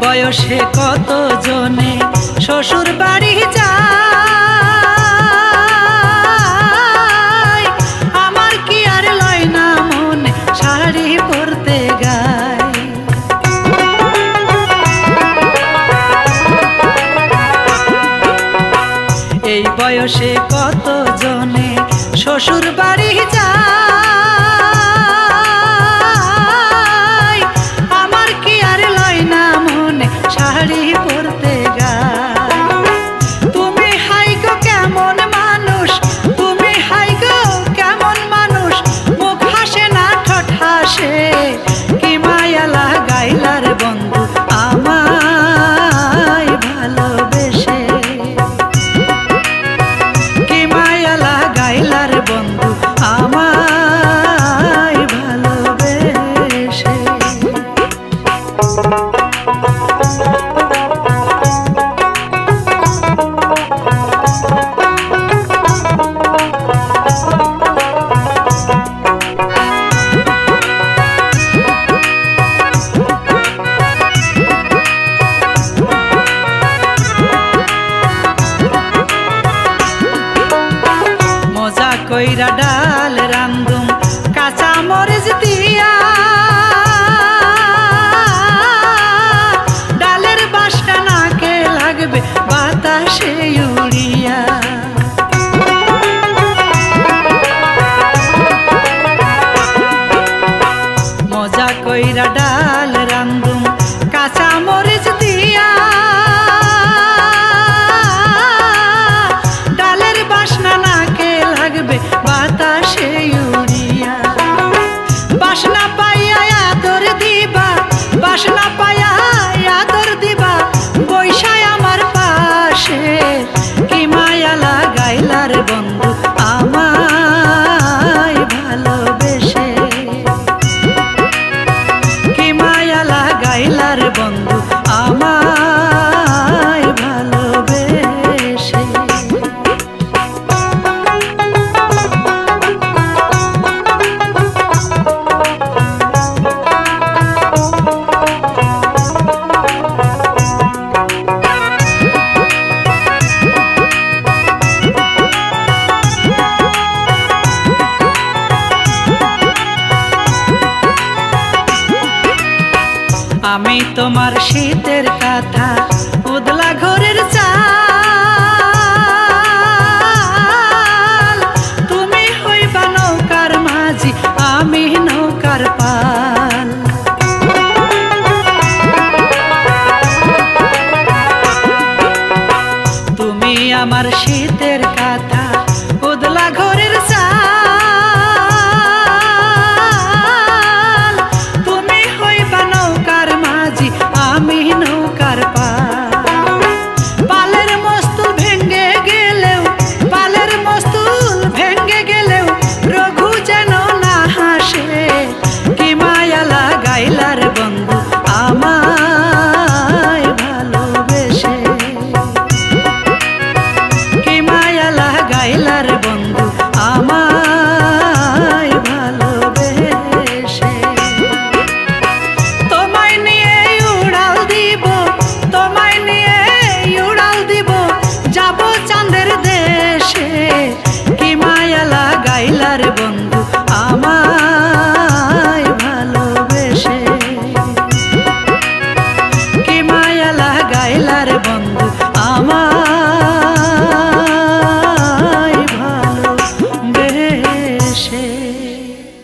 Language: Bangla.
বয়সে কত জনে শ্বশুর বাড়ি যায়, আমার কি আর লয় না মনে শাড়ি পরতে গায়। এই বয়সে কত জনে শ্বশুর বাড়ি যায়, শাড়ি পরতে গায়। তুমি হাই গো কেমন মানুষ, তুমি হাই গো কেমন মানুষ, মুখ হাসে না ঠোঁট হাসে, কি মায়া লাগাইলার বন্ধু আমায় ভালোবেসে, কি মায়া লাগাইলার বন্ধু আমায় ভালোবেসে। কইরা ডাল রান্ধুম কাঁচা মরিচ দিয়া, ডালের বাসটা নাকে লাগবে বাতাসে উড়িয়া। মজা কইরা ডাল রান্ধুম কাঁচা মরিচ দিয়া, ডালের বাসনা নাকে লাগবে বাতাসে উড়িয়া। বাসনা পাইয়া আদর দিবা, বাসনা পাইয়া আদর দিবা, বৈশায় আমার পাশে, কি মায়া লাগাইলার বন্ধু আমায় ভালোবেসে, কি মায়া লাগাইলার বন্ধু আমায় ভালোবেসে। আমি তোমার শীতের কাঁথা উদলা ঘরের চাল, তুমি হইবা নৌকার মাঝি আমি নৌকার পাল। তুমি আমার শীতের কাঁথা উদলা ঘরের চাল, তুমি হইবা নৌকার মাঝি আমি নৌকার পাল। আইলার